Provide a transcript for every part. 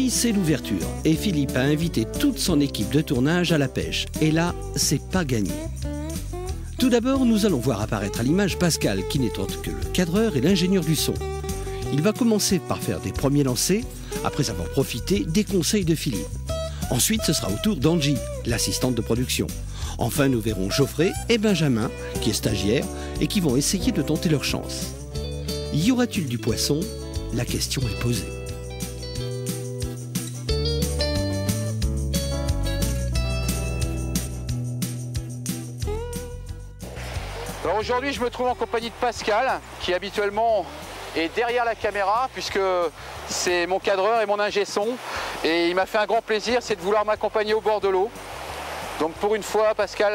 Aujourd'hui, c'est l'ouverture et Philippe a invité toute son équipe de tournage à la pêche. Et là, c'est pas gagné. Tout d'abord, nous allons voir apparaître à l'image Pascal, qui n'est autre que le cadreur et l'ingénieur du son. Il va commencer par faire des premiers lancers, après avoir profité des conseils de Philippe. Ensuite, ce sera au tour d'Angie, l'assistante de production. Enfin, nous verrons Geoffrey et Benjamin, qui est stagiaire, et qui vont essayer de tenter leur chance. Y aura-t-il du poisson? La question est posée. Alors aujourd'hui, je me trouve en compagnie de Pascal, qui habituellement est derrière la caméra, puisque c'est mon cadreur et mon ingé son. Et il m'a fait un grand plaisir, c'est de vouloir m'accompagner au bord de l'eau. Donc pour une fois, Pascal,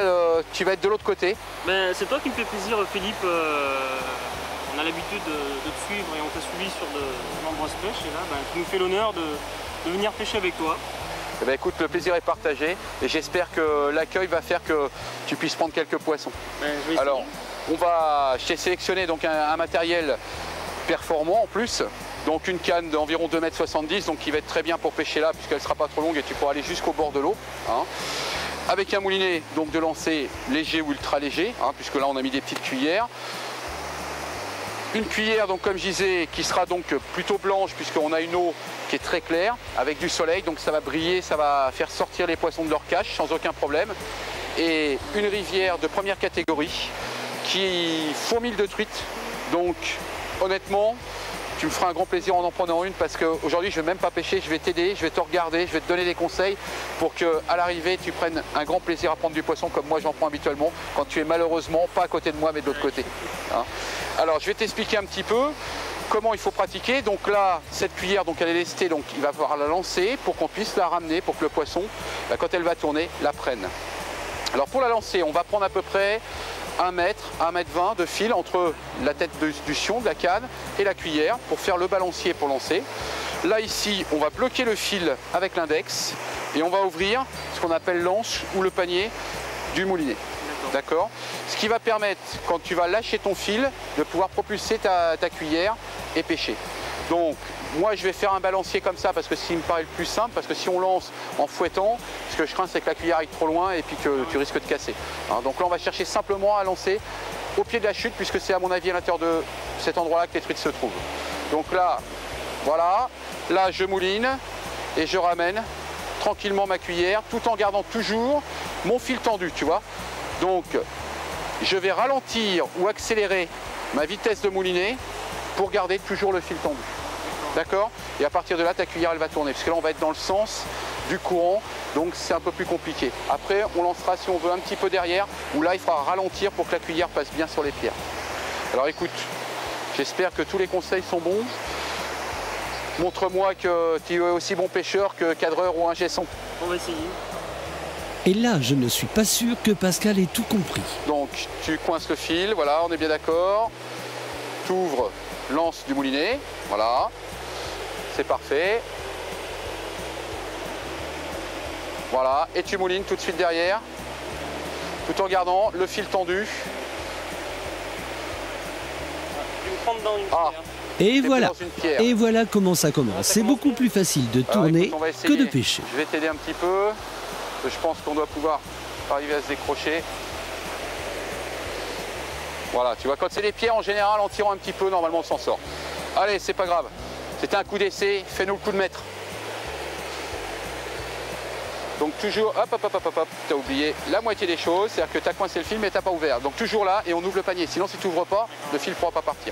tu vas être de l'autre côté. Ben, c'est toi qui me fait plaisir, Philippe. On a l'habitude de te suivre et on t'a suivi sur de nombreuses pêches. Et là, ben, tu nous fais l'honneur de venir pêcher avec toi. Eh ben, écoute, le plaisir est partagé et j'espère que l'accueil va faire que tu puisses prendre quelques poissons. Ben, je vais essayer. Alors, je t'ai sélectionné donc un matériel performant en plus. Donc une canne d'environ 2,70 m, donc qui va être très bien pour pêcher là, puisqu'elle ne sera pas trop longue et tu pourras aller jusqu'au bord de l'eau. Hein. Avec un moulinet donc de lancer léger ou ultra léger, hein, puisque là on a mis des petites cuillères. Une cuillère, donc comme je disais, qui sera donc plutôt blanche, puisqu'on a une eau qui est très claire, avec du soleil, donc ça va briller, ça va faire sortir les poissons de leur cache sans aucun problème. Et une rivière de première catégorie qui fourmille de truites. Donc honnêtement, tu me feras un grand plaisir en prenant une, parce qu'aujourd'hui je ne vais même pas pêcher, je vais t'aider, je vais te regarder, je vais te donner des conseils pour qu'à l'arrivée tu prennes un grand plaisir à prendre du poisson comme moi j'en prends habituellement quand tu es malheureusement pas à côté de moi mais de l'autre côté. Hein. Alors je vais t'expliquer un petit peu comment il faut pratiquer. Donc là, cette cuillère, donc elle est lestée, donc il va falloir la lancer pour qu'on puisse la ramener, pour que le poisson, quand elle va tourner, la prenne. Alors pour la lancer, on va prendre à peu près 1 mètre, 1,20 m de fil entre la tête du sion, de la canne, et la cuillère pour faire le balancier pour lancer. Là ici, on va bloquer le fil avec l'index et on va ouvrir ce qu'on appelle l'anse ou le panier du moulinet. D'accord. Ce qui va permettre, quand tu vas lâcher ton fil, de pouvoir propulser ta cuillère et pêcher. Donc moi je vais faire un balancier comme ça parce que c'est ce qui me paraît le plus simple, parce que si on lance en fouettant, ce que je crains c'est que la cuillère aille trop loin et puis que tu risques de casser. Hein, donc là on va chercher simplement à lancer au pied de la chute, puisque c'est à mon avis à l'intérieur de cet endroit-là que les truites se trouvent. Donc là, voilà, là je mouline et je ramène tranquillement ma cuillère tout en gardant toujours mon fil tendu, tu vois. Donc je vais ralentir ou accélérer ma vitesse de moulinet pour garder toujours le fil tendu. D'accord? Et à partir de là, ta cuillère, elle va tourner. Parce que là, on va être dans le sens du courant. Donc, c'est un peu plus compliqué. Après, on lancera, si on veut, un petit peu derrière. Où là, il faudra ralentir pour que la cuillère passe bien sur les pierres. Alors, écoute, j'espère que tous les conseils sont bons. Montre-moi que tu es aussi bon pêcheur que cadreur ou ingé son. On va essayer. Et là, je ne suis pas sûr que Pascal ait tout compris. Donc, tu coinces le fil. Voilà, on est bien d'accord. Tu ouvres l'anse du moulinet. Voilà. C'est parfait. Voilà, et tu moulines tout de suite derrière, tout en gardant le fil tendu. Je vais me prendre dans une pierre. Et voilà comment ça commence. C'est beaucoup plus facile de tourner que de pêcher. Je vais t'aider un petit peu. Je pense qu'on doit pouvoir arriver à se décrocher. Voilà, tu vois, quand c'est les pierres, en général, en tirant un petit peu, normalement, on s'en sort. Allez, c'est pas grave. C'était un coup d'essai, fais-nous le coup de maître. Donc toujours, hop, t'as oublié la moitié des choses, c'est-à-dire que t'as coincé le fil mais t'as pas ouvert. Donc toujours là et on ouvre le panier, sinon si tu n'ouvres pas, le fil ne pourra pas partir.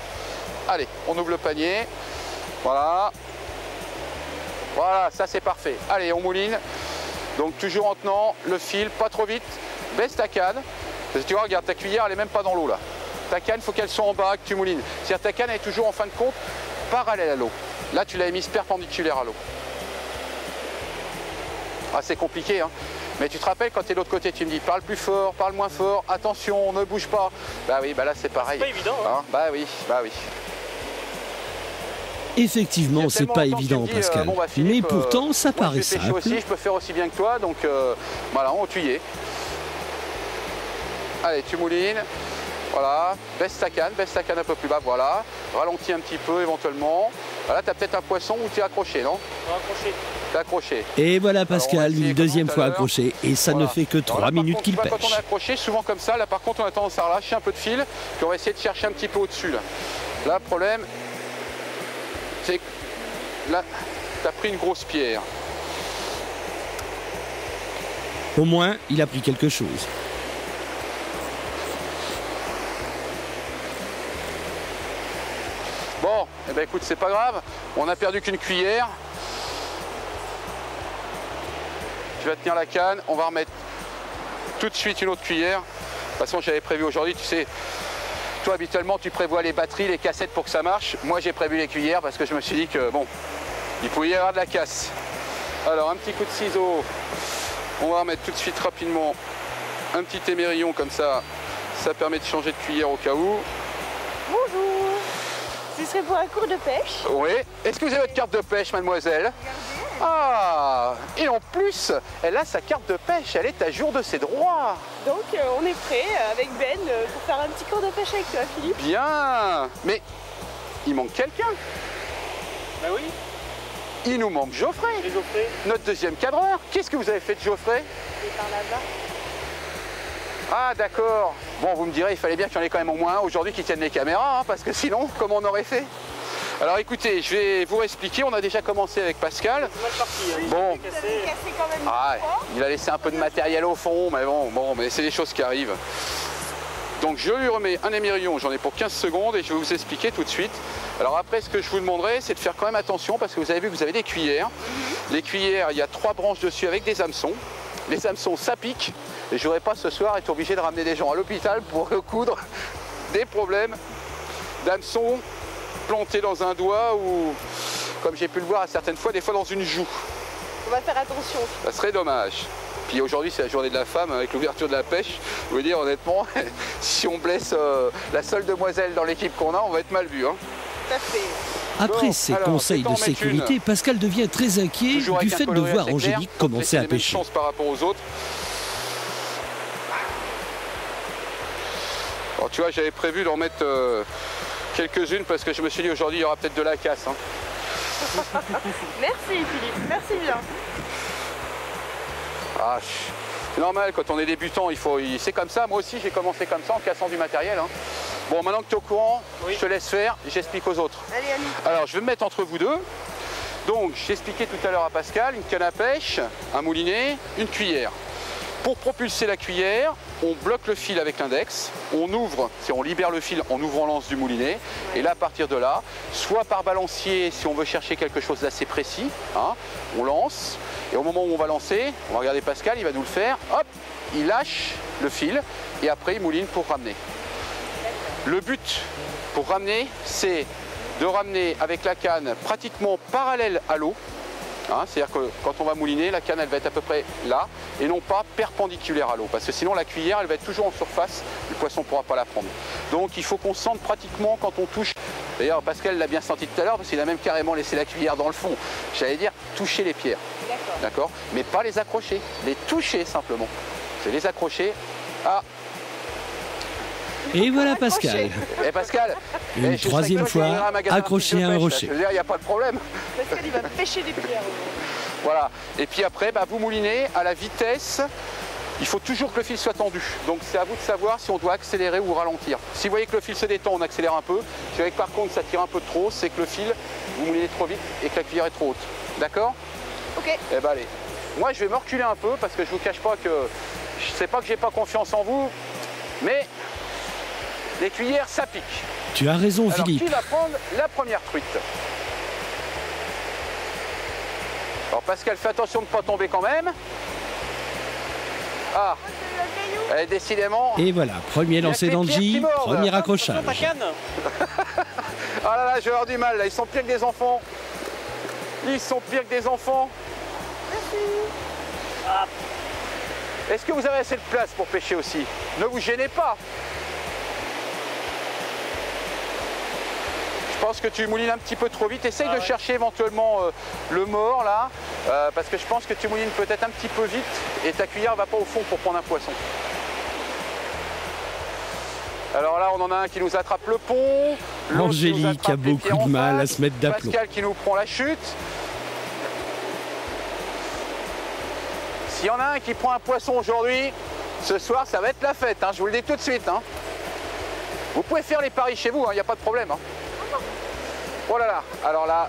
Allez, on ouvre le panier, voilà. Voilà, ça c'est parfait. Allez, on mouline. Donc toujours en tenant le fil, pas trop vite, baisse ta canne. Parce que tu vois, regarde, ta cuillère elle est même pas dans l'eau là. Ta canne, il faut qu'elle soit en bas, que tu moulines. C'est-à-dire ta canne elle est toujours en fin de compte parallèle à l'eau. Là, tu l'as mise perpendiculaire à l'eau. Ah, c'est compliqué, hein. Mais tu te rappelles, quand tu es de l'autre côté, tu me dis parle plus fort, parle moins fort, attention, ne bouge pas. Bah oui, bah là c'est pareil. C'est pas évident, hein. Bah oui, bah oui. Effectivement, c'est pas évident, Pascal. Bon, bah, Philippe, mais pourtant, ça moi, paraît simple. Aussi, je peux faire aussi bien que toi, donc voilà, on tuyait. Allez, tu moulines. Voilà, baisse ta canne un peu plus bas, voilà. Ralentis un petit peu éventuellement. Voilà, tu as peut-être un poisson où tu es accroché, non? Accroché. T'es accroché. Et voilà Alors, on Pascal, va essayer une deuxième comme tout fois à l'heure. accroché. Et ça Voilà. ne fait que Alors 3 là, par minutes contre, qu'il tu vois, pêche. Quand on est accroché, souvent comme ça, là par contre on a tendance à relâcher un peu de fil, puis on va essayer de chercher un petit peu au-dessus là. Là, le problème, c'est que là, tu as pris une grosse pierre. Au moins, il a pris quelque chose. Bon, eh ben écoute, c'est pas grave, on a perdu qu'une cuillère. Tu vas tenir la canne, on va remettre tout de suite une autre cuillère. De toute façon, j'avais prévu aujourd'hui, tu sais, toi habituellement tu prévois les batteries, les cassettes pour que ça marche. Moi j'ai prévu les cuillères parce que je me suis dit que bon, il pouvait y avoir de la casse. Alors un petit coup de ciseau, on va remettre tout de suite rapidement un petit émerillon comme ça. Ça permet de changer de cuillère au cas où. Bonjour. Ce serait pour un cours de pêche. Oui. Est-ce que vous avez votre carte de pêche, mademoiselle? Ah, et en plus, elle a sa carte de pêche, elle est à jour de ses droits. Donc on est prêt avec Ben pour faire un petit cours de pêche avec toi, Philippe. Bien. Mais il manque quelqu'un. Bah oui, Il nous manque Geoffrey, les Geoffrey. notre deuxième cadreur. Qu'est-ce que vous avez fait de Geoffrey? Et par là-bas. Ah d'accord. Bon, vous me direz, il fallait bien qu'il y en ait quand même au moins un aujourd'hui qui tienne les caméras, hein, parce que sinon, comment on aurait fait? Alors écoutez, je vais vous expliquer, on a déjà commencé avec Pascal. C'est mal parti. Hein. Bon. Vous avez cassé quand même Ah, une fois. il a laissé un peu de matériel au fond, mais bon, mais c'est des choses qui arrivent. Donc je lui remets un émerillon, j'en ai pour 15 secondes et je vais vous expliquer tout de suite. Alors après, ce que je vous demanderai, c'est de faire quand même attention parce que vous avez vu que vous avez des cuillères. Les cuillères, il y a 3 branches dessus avec des hameçons. Les hameçons, ça pique. Et je ne voudrais pas ce soir être obligé de ramener des gens à l'hôpital pour recoudre des problèmes d'hameçons plantés dans un doigt ou, comme j'ai pu le voir à certaines fois, des fois dans une joue. On va faire attention. Ça serait dommage. Puis aujourd'hui, c'est la journée de la femme avec l'ouverture de la pêche. Je veux dire, honnêtement, si on blesse la seule demoiselle dans l'équipe qu'on a, on va être mal vu. Hein. Tout à fait. Après Bon, ces alors, conseils je vais de t'en mettre sécurité, Pascal devient très inquiet Toujours du avec un fait de coloris voir assez clair, Angélique donc commencer laisser à les mêmes pêcher. chances par rapport aux autres. Alors tu vois, j'avais prévu d'en mettre quelques-unes parce que je me suis dit aujourd'hui il y aura peut-être de la casse. Hein. Merci Philippe, merci bien. Ah, c'est normal, quand on est débutant, c'est comme ça. Moi aussi, j'ai commencé comme ça en cassant du matériel. Hein. Bon, maintenant que tu es au courant, Oui. je te laisse faire, j'explique aux autres. Allez, allez. Alors, je vais me mettre entre vous deux. Donc, j'ai expliqué tout à l'heure à Pascal, une canne à pêche, un moulinet, une cuillère. Pour propulser la cuillère, on bloque le fil avec l'index, on ouvre, on libère le fil en ouvrant l'anse du moulinet, et là, à partir de là, soit par balancier, si on veut chercher quelque chose d'assez précis, hein, on lance, et au moment où on va lancer, on va regarder Pascal, il va nous le faire, hop, il lâche le fil, et après il mouline pour ramener. Le but pour ramener, c'est de ramener avec la canne pratiquement parallèle à l'eau. Hein, c'est-à-dire que quand on va mouliner, la canne elle va être à peu près là et non pas perpendiculaire à l'eau parce que sinon la cuillère elle va être toujours en surface, le poisson ne pourra pas la prendre. Donc il faut qu'on sente pratiquement quand on touche. D'ailleurs Pascal l'a bien senti tout à l'heure parce qu'il a même carrément laissé la cuillère dans le fond. J'allais dire toucher les pierres. D'accord. Mais pas les accrocher, les toucher simplement. C'est les accrocher à... Et voilà Pascal, Eh Pascal, une je troisième sais que toi, tu fois iras à un magasin accroché de à un pêche, là. rocher. Je veux dire, il n'y a pas de problème. Pascal il va pêcher des pierres. Voilà. Et puis après, vous moulinez à la vitesse. Il faut toujours que le fil soit tendu. Donc c'est à vous de savoir si on doit accélérer ou ralentir. Si vous voyez que le fil se détend, on accélère un peu. Si vous voyez que par contre ça tire un peu trop, c'est que le fil, vous moulinez trop vite et que la cuillère est trop haute. D'accord? Ok. Eh ben allez. Moi je vais me reculer un peu parce que je vous cache pas que je sais pas que j'ai pas confiance en vous, mais les cuillères ça pique. Tu as raison Alors Philippe. qui va prendre la première truite? Alors Pascal, fais attention de ne pas tomber quand même. Ah, décidément. Et voilà, premier lancé les pierres qui d'Angie, mordent. premier accrochage. Ta canne. Ah là là, je vais avoir du mal, là. Ils sont pires que des enfants. Ils sont pires que des enfants. Ah. Est-ce que vous avez assez de place pour pêcher aussi? Ne vous gênez pas. Je pense que tu moulines un petit peu trop vite. Essaye de chercher éventuellement le mort là, parce que je pense que tu moulines peut-être un petit peu vite et ta cuillère va pas au fond pour prendre un poisson. Alors là, on en a un qui nous attrape le pont. l'autre qui nous Angélique attrape a les beaucoup pieds en de mal à face, se mettre d'aplomb. Pascal qui nous prend la chute. S'il y en a un qui prend un poisson aujourd'hui, ce soir ça va être la fête, hein, je vous le dis tout de suite. Hein. Vous pouvez faire les paris chez vous, il n'y a pas de problème. Hein. Oh là là, alors là,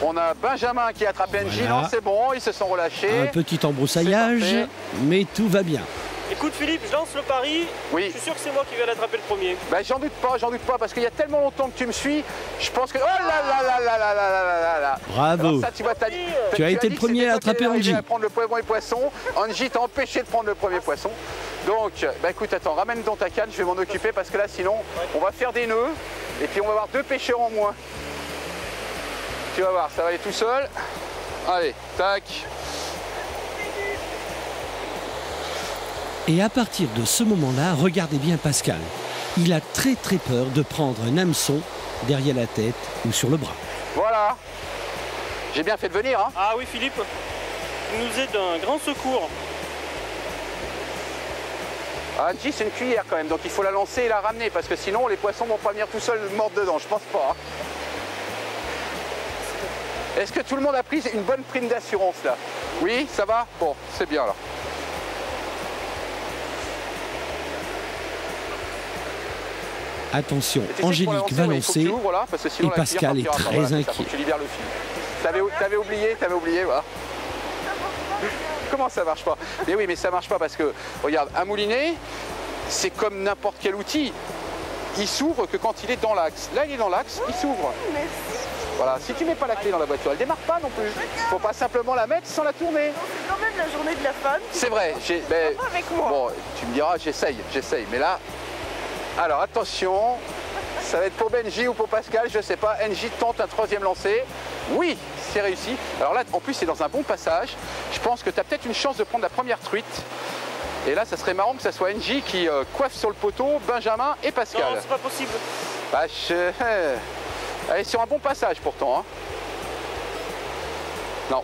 on a Benjamin qui a attrapé NJ, Voilà. non c'est bon, ils se sont relâchés. Un petit embroussaillage, mais tout va bien. Écoute Philippe, je lance le pari. Oui. Je suis sûr que c'est moi qui vais l'attraper le premier. Ben, j'en doute pas, parce qu'il y a tellement longtemps que tu me suis, je pense que... Oh là là là là là là là là là. Bravo. Alors ça, tu vois, Tu as été dit le que premier c'était à toi qui attraper allais Angie. arriver à prendre le premier poisson. Angie t'a empêché de prendre le premier poisson. Donc, bah écoute, attends, ramène dans ta canne, je vais m'en occuper parce que là, sinon, on va faire des nœuds et puis on va avoir 2 pêcheurs en moins. Tu vas voir, ça va aller tout seul. Allez, tac. Et à partir de ce moment-là, regardez bien Pascal. Il a très peur de prendre un hameçon derrière la tête ou sur le bras. Voilà. J'ai bien fait de venir, hein. Ah oui Philippe, tu nous es d'un grand secours. Angie, c'est une cuillère quand même, donc il faut la lancer et la ramener parce que sinon les poissons vont pas venir tout seuls mordre dedans, je pense pas. Hein. Est-ce que tout le monde a pris une bonne prime d'assurance là? Oui, ça va? Bon, c'est bien là. Attention, Et tu sais que pour Angélique lancer, va ouais, il faut que tu lancer l'ouvres, là, parce que sinon et la cuillère Pascal est partira pas. très Voilà, c'est ça, inquiet. faut que tu libères le fil. T'avais oublié, voilà. Comment ça marche pas? Mais oui, mais ça marche pas parce que, regarde, un moulinet, c'est comme n'importe quel outil. Il s'ouvre que quand il est dans l'axe. Là, il est dans l'axe, il s'ouvre. Voilà, si tu mets pas la clé dans la voiture, elle démarre pas non plus. Faut pas simplement la mettre sans la tourner. C'est quand même la journée de la femme. C'est vrai, mais, Avec moi. bon, tu me diras, j'essaye, mais là, alors attention, ça va être pour Benji ou pour Pascal, je sais pas. NJ tente un 3e lancer. Oui, c'est réussi. Alors là, en plus, c'est dans un bon passage. Je pense que tu as peut-être une chance de prendre la première truite. Et là, ça serait marrant que ça soit NJ qui coiffe sur le poteau, Benjamin et Pascal. Non, c'est pas possible. Bah, elle est sur un bon passage pourtant. Hein. Non.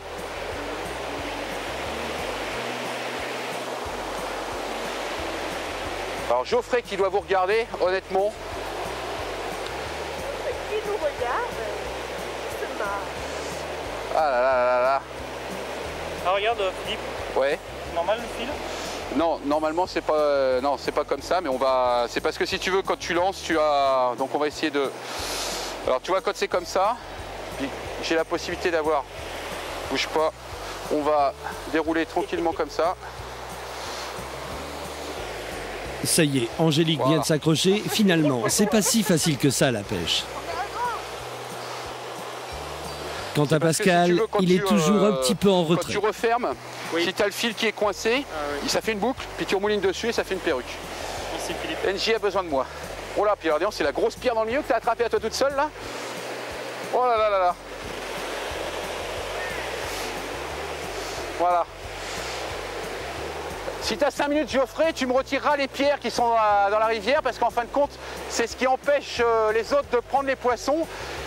Alors Geoffrey qui doit vous regarder, honnêtement. Qui nous regarde, c'est marrant. Ah là là là là. Ah regarde Philippe, Ouais. normal le fil? Non, normalement c'est pas, non, c'est pas comme ça, mais on va. C'est parce que si tu veux, quand tu lances, tu as. Donc on va essayer de. Alors tu vois, quand c'est comme ça, puis j'ai la possibilité d'avoir. Bouge pas. On va dérouler tranquillement comme ça. Ça y est, Angélique Voilà. vient de s'accrocher. Finalement, c'est pas si facile que ça la pêche. Quant à Parce que Pascal, si tu veux, quand il est tu, toujours un petit peu en Quand retrait. tu refermes, Oui. si tu as le fil qui est coincé, oui. ça fait une boucle, puis tu remoulines dessus et ça fait une perruque. Merci Philippe. NJ a besoin de moi. Oh là, puis alors, c'est la grosse pierre dans le milieu que tu as attrapée à toi toute seule là. Oh là là là là. Voilà. Si tu as 5 minutes, Geoffrey, tu me retireras les pierres qui sont dans la rivière parce qu'en fin de compte, c'est ce qui empêche les autres de prendre les poissons.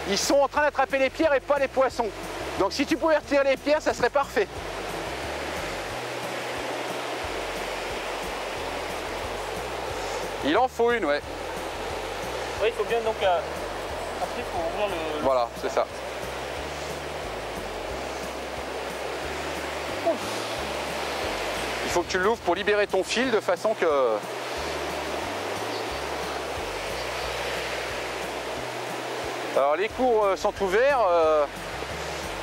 Ils sont en train d'attraper les pierres et pas les poissons. Donc si tu pouvais retirer les pierres, ça serait parfait. Il en faut une, ouais. Oui, il faut bien donc après il faut ouvrir le... Voilà, c'est ça. Il faut que tu l'ouvres pour libérer ton fil de façon que... Alors les cours sont ouverts.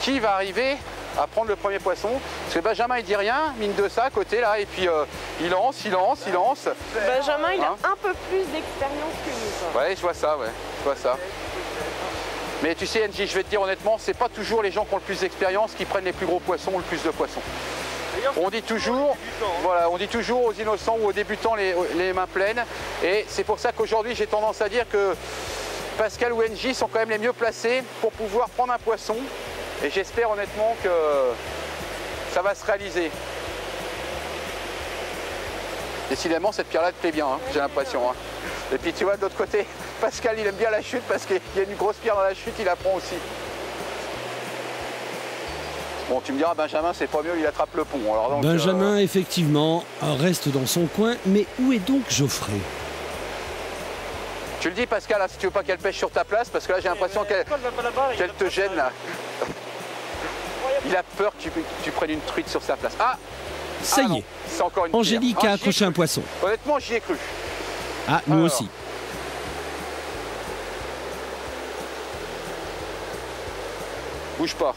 Qui va arriver à prendre le premier poisson? Parce que Benjamin il dit rien, mine de ça à côté là, et puis il lance. Benjamin, il Hein a un peu plus d'expérience que nous. Quoi. Ouais, je vois ça, ouais. Je vois ça. Mais tu sais, NJ, je vais te dire honnêtement, c'est pas toujours les gens qui ont le plus d'expérience qui prennent les plus gros poissons ou le plus de poissons. On dit toujours, voilà, on dit toujours aux innocents ou aux débutants les mains pleines. Et c'est pour ça qu'aujourd'hui, j'ai tendance à dire que Pascal ou NJ sont quand même les mieux placés pour pouvoir prendre un poisson. Et j'espère honnêtement que ça va se réaliser. Décidément, cette pierre-là te plaît bien, hein, j'ai l'impression. Hein. Et puis tu vois, de l'autre côté, Pascal, il aime bien la chute parce qu'il y a une grosse pierre dans la chute, il la prend aussi. Bon, tu me diras, Benjamin, c'est pas mieux, il attrape le pont. Alors donc, Benjamin, effectivement, reste dans son coin. Mais où est donc Geoffrey? Tu le dis, Pascal, là, si tu veux pas qu'elle pêche sur ta place, parce que là, j'ai l'impression qu'elle te gêne, là. Il a peur que tu prennes une truite sur sa place. Ah, Ça y non, est, c'est encore une Angélique pierre. a accroché un poisson. Honnêtement, j'y ai cru. Ah, nous Alors. aussi. Bouge pas.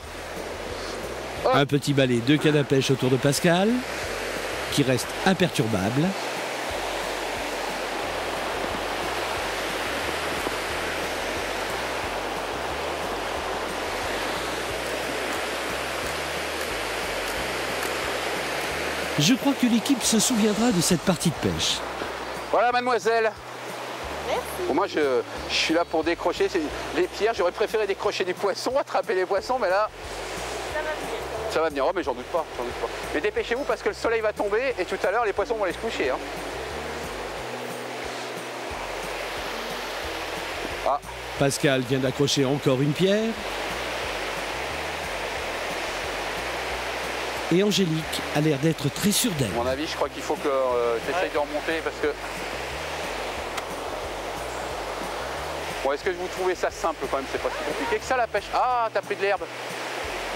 Un petit balai de canne à pêche autour de Pascal, qui reste imperturbable. Je crois que l'équipe se souviendra de cette partie de pêche. Voilà, mademoiselle. Merci. Bon, moi, je suis là pour décrocher les pierres. J'aurais préféré décrocher des poissons, attraper les poissons, mais là, Ça va venir. ça va venir. Oh, mais j'en doute pas, j'en doute pas. Mais dépêchez-vous parce que le soleil va tomber et tout à l'heure, les poissons vont aller se coucher. Hein. Ah, Pascal vient d'accrocher encore une pierre. Et Angélique a l'air d'être très sûre d'elle. à mon avis, je crois qu'il faut que tu essayes de remonter parce que... Bon, est-ce que vous trouvez ça simple quand même? C'est pas si compliqué que ça, la pêche. Ah, t'as pris de l'herbe.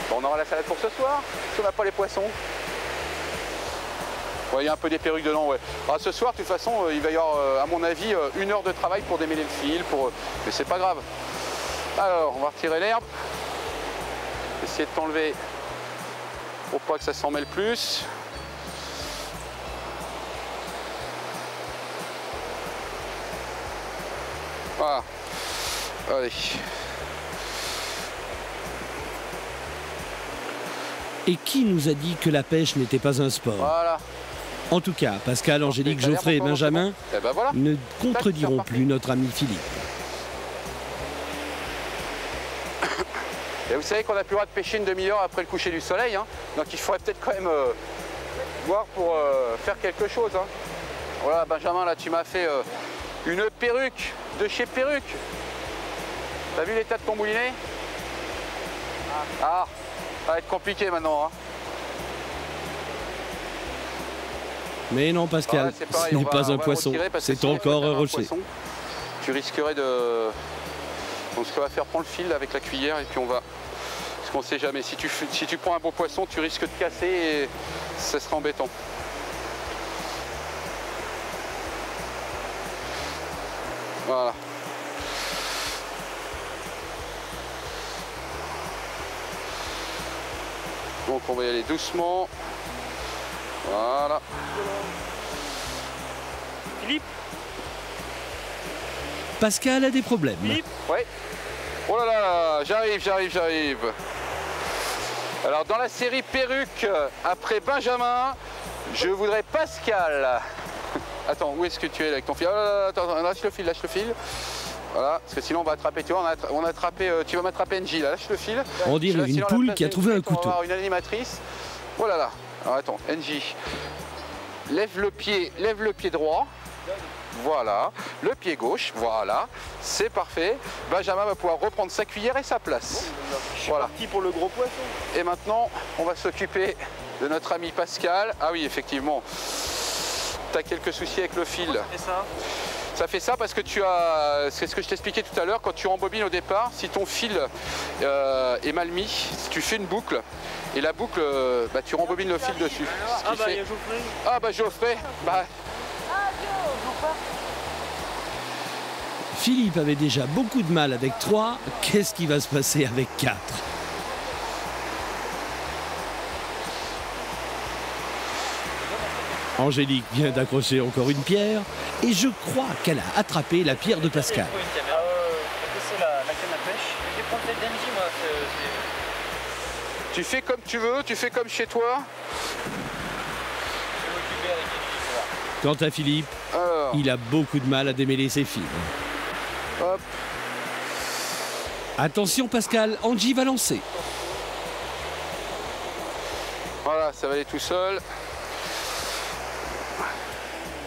Bon, on aura la salade pour ce soir, si on n'a pas les poissons. Ouais, il y a un peu des perruques dedans, ouais. Ah, ce soir, de toute façon, il va y avoir, à mon avis, 1 heure de travail pour démêler le fil, mais c'est pas grave. Alors, on va retirer l'herbe. Essayer de t'enlever pour pas que ça s'en mêle plus. Voilà. Allez. Et qui nous a dit que la pêche n'était pas un sport? Voilà. En tout cas, Pascal, Angélique, Geoffrey et Benjamin Et ben voilà. ne contrediront Tac, c'est plus notre ami Philippe. Et vous savez qu'on n'a plus le droit de pêcher une demi-heure après le coucher du soleil, hein. Donc il faudrait peut-être quand même voir pour faire quelque chose. Hein. Voilà, Benjamin, là tu m'as fait une perruque de chez Perruque. T'as vu l'état de ton moulinet? Ah, ça va être compliqué maintenant. Hein. Mais non, Pascal, Ouais, c'est pareil, ce n'est on pas va un poisson, retirer parce que c'est si encore un t'avais rocher. poisson, tu risquerais de... Donc ce qu'on va faire, prends le fil avec la cuillère et puis on va... Parce qu'on sait jamais, si tu prends un beau poisson, tu risques de casser et ça sera embêtant. Voilà. Donc on va y aller doucement. Voilà. Philippe, Pascal a des problèmes. Philippe, Ouais. Oh là là, j'arrive. Alors dans la série Perruque, après Benjamin, je voudrais Pascal. Attends, où est-ce que tu es là avec ton fil? Oh là là, attends, lâche le fil. Voilà, parce que sinon on va attraper, tu vois, on a attrapé, tu vas m'attraper NJ là, lâche le fil. On dirait une Sinon, à la poule place qui a trouvé un d'NJ, on va couteau. avoir une animatrice. Oh là là, alors attends, NJ, lève le pied droit. Voilà, le pied gauche, voilà, c'est parfait. Benjamin va pouvoir reprendre sa cuillère et sa place. Voilà. parti pour le gros poisson. Et maintenant, on va s'occuper de notre ami Pascal. Ah oui, effectivement, tu as quelques soucis avec le fil. Et ça? Ça fait ça parce que tu as, c'est ce que je t'expliquais tout à l'heure, quand tu rembobines au départ, si ton fil est mal mis, tu fais une boucle et la boucle, bah, tu rembobines le fil dessus. Ce Ah qui bah il y fait- a Geoffrey. Ah bah Geoffrey, bah, Philippe avait déjà beaucoup de mal avec 3. Qu'est-ce qui va se passer avec 4? Angélique vient d'accrocher encore une pierre et je crois qu'elle a attrapé la pierre de Pascal. C'est la canne à pêche. Je vais prendre celle d'Angie, moi. tu fais comme tu veux, tu fais comme chez toi. Quant à Philippe, Alors, il a beaucoup de mal à démêler ses fils. hop, Attention Pascal, Angie va lancer. voilà, ça va aller tout seul.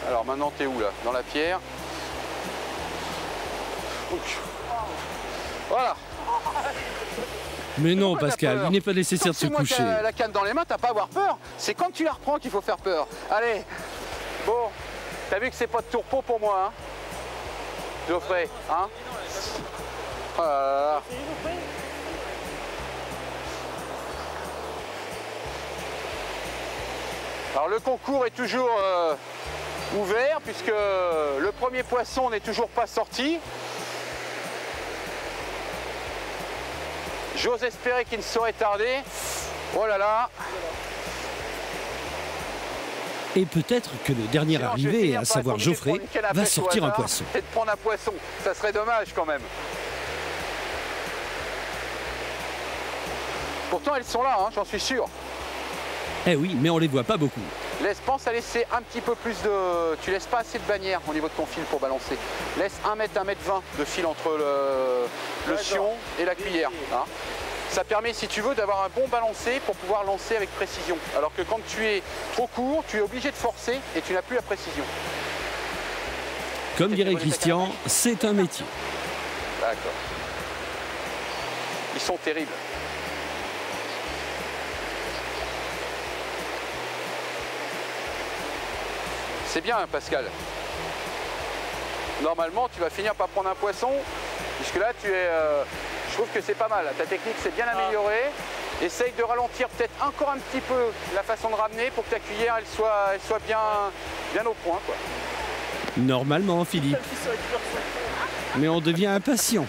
Alors maintenant, t'es où là? Dans la pierre. Voilà. Mais non Pourquoi t'as Pascal, peur? il n'est pas nécessaire de se C'est moi qui coucher. ai la canne dans les mains, t'as pas à avoir peur. C'est quand tu la reprends qu'il faut faire peur. Allez. Bon, t'as vu que c'est pas de tourpeau pour moi, hein, Geoffrey, hein? Oh là là. Alors le concours est toujours ouvert puisque le premier poisson n'est toujours pas sorti. J'ose espérer qu'il ne saurait tarder. Oh là là. Et peut-être que le dernier arrivé, à savoir Geoffrey, va sortir un poisson. Et de prendre un poisson, ça serait dommage quand même. Pourtant elles sont là, hein, j'en suis sûr. Eh oui, mais on les voit pas beaucoup. Pense à laisser un petit peu plus de... Tu laisses pas assez de bannière au niveau de ton fil pour balancer. Laisse 1 mètre, 1 mètre 20 de fil entre le sion et la cuillère. Hein. Ça permet, si tu veux, d'avoir un bon balancé pour pouvoir lancer avec précision. Alors que quand tu es trop court, tu es obligé de forcer et tu n'as plus la précision. Comme dirait Christian, c'est un métier. D'accord. Ils sont terribles. C'est bien, Pascal. Normalement, tu vas finir par prendre un poisson. Puisque là, tu es... je trouve que c'est pas mal. Ta technique s'est bien améliorée. Essaye de ralentir peut-être encore un petit peu la façon de ramener pour que ta cuillère elle soit bien au point, quoi. Normalement, Philippe. Mais on devient impatient.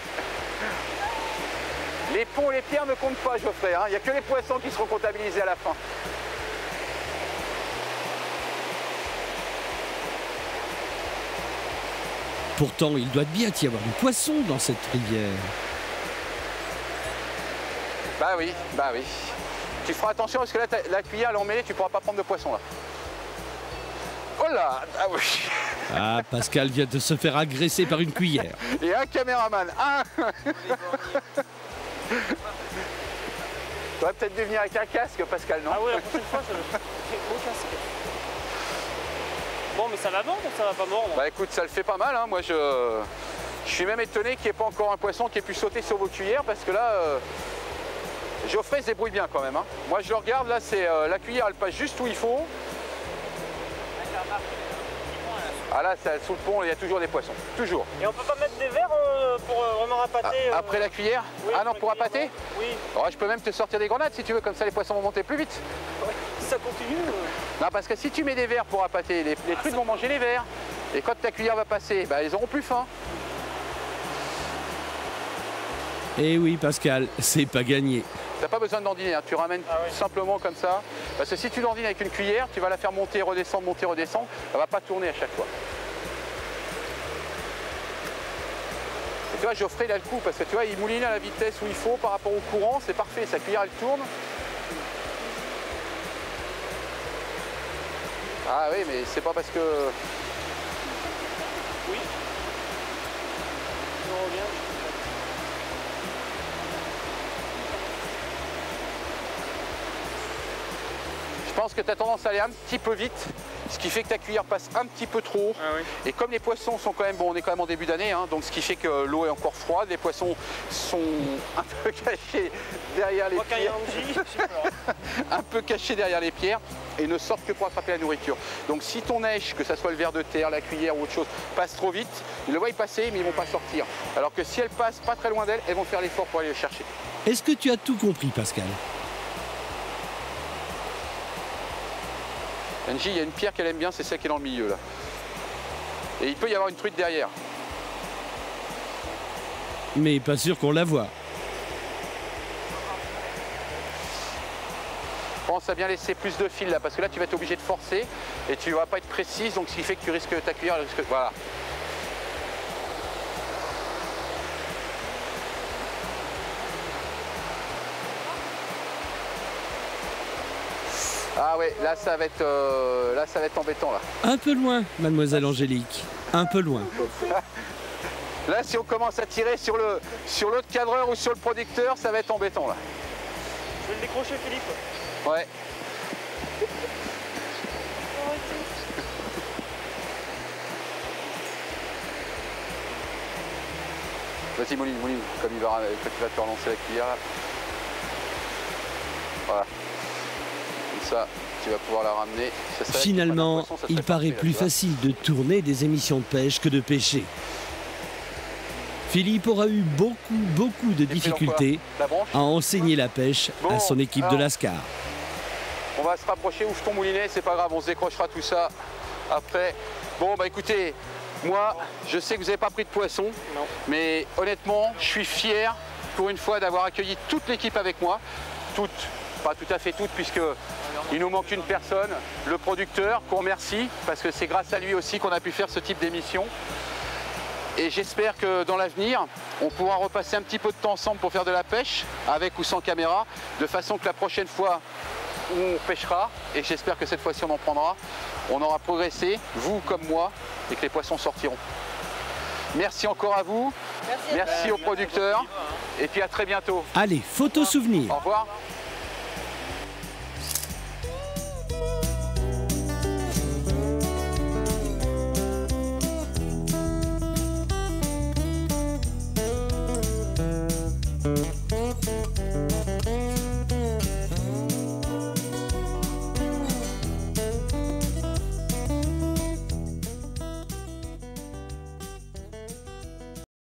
Les ponts et les pierres ne comptent pas, Geoffrey. Hein. Il n'y a que les poissons qui seront comptabilisés à la fin. Pourtant, il doit bien y avoir du poisson dans cette rivière. Bah oui, bah oui. Tu feras attention parce que là, la cuillère, elle est emmêlée, tu ne pourras pas prendre de poisson là. Oh là, ah oui. Ah, Pascal vient de se faire agresser par une cuillère. Et un caméraman. Tu aurais peut-être dû venir avec un casque, Pascal, non? Ah oui, la prochaine fois, j'ai gros casque. Bon, mais ça va mordre ou ça va pas mordre? Bah écoute, ça le fait pas mal, hein. Moi je suis même étonné qu'il n'y ait pas encore un poisson qui ait pu sauter sur vos cuillères parce que là, Geoffrey se débrouille bien quand même. Hein. Moi je le regarde, là c'est la cuillère, elle passe juste où il faut. Ah là, sous le pont, il y a toujours des poissons, toujours. Et on peut pas mettre des verres pour vraiment appâter après la cuillère? Oui, ah non, pour appâter? Oui. Alors, je peux même te sortir des grenades si tu veux, comme ça les poissons vont monter plus vite. Ouais. Si ça continue... Non, parce que si tu mets des verres pour appâter, les trucs vont manger les verres. Et quand ta cuillère va passer, bah, ils auront plus faim. Eh oui, Pascal, c'est pas gagné. T'as pas besoin de dandiner, hein. Tu ramènes simplement comme ça. Parce que si tu dandines avec une cuillère, tu vas la faire monter, redescendre, elle va pas tourner à chaque fois. Et tu vois, Geoffrey, il a le coup, parce que tu vois, il mouline à la vitesse où il faut par rapport au courant, c'est parfait, sa cuillère, elle tourne. Ah oui, mais c'est pas parce que... Oui. On revient. Je pense que tu as tendance à aller un petit peu vite, ce qui fait que ta cuillère passe un petit peu trop haut. Ah oui. Et comme les poissons sont quand même, bon, on est quand même en début d'année, hein, donc ce qui fait que l'eau est encore froide, les poissons sont un peu cachés derrière les pierres. Un peu cachés derrière les pierres et ne sortent que pour attraper la nourriture. Donc si ton èche, que ce soit le ver de terre, la cuillère ou autre chose, passe trop vite, ils le voient passer mais ils ne vont pas sortir. Alors que si elles passent pas très loin d'elles, elles vont faire l'effort pour aller les chercher. Est-ce que tu as tout compris, Pascal? Angie, il y a une pierre qu'elle aime bien, c'est celle qui est dans le milieu là. Et il peut y avoir une truite derrière. Mais pas sûr qu'on la voit. Pense à bien laisser plus de fil là, parce que là tu vas être obligé de forcer et tu ne vas pas être précise, donc ce qui fait que tu risques ta cuillère, voilà. Ah ouais, là ça va être embêtant là. Un peu loin, mademoiselle Angélique. Un peu loin. Là si on commence à tirer sur l'autre cadreur ou sur le producteur, ça va être embêtant là. Je vais le décrocher, Philippe. Ouais. Vas-y mouline, comme il va, quand tu vas te relancer la cuillère là. Voilà. Ça, tu vas pouvoir la ramener. Finalement, il paraît plus facile de tourner des émissions de pêche que de pêcher. Philippe aura eu beaucoup de difficultés à enseigner la pêche à son équipe de Lascar. On va se rapprocher, ouvre ton moulinet, c'est pas grave, on se décrochera tout ça après. Bon bah écoutez, moi je sais que vous n'avez pas pris de poisson, Non. mais honnêtement je suis fier pour une fois d'avoir accueilli toute l'équipe avec moi. Toutes, pas tout à fait toutes puisque il nous manque une personne, le producteur, qu'on remercie parce que c'est grâce à lui aussi qu'on a pu faire ce type d'émission. Et j'espère que dans l'avenir, on pourra repasser un petit peu de temps ensemble pour faire de la pêche, avec ou sans caméra, de façon que la prochaine fois où on pêchera, et j'espère que cette fois-ci on en prendra, on aura progressé, vous comme moi, et que les poissons sortiront. Merci encore à vous, merci aux producteurs, et puis à très bientôt. Allez, photo souvenir. Au revoir.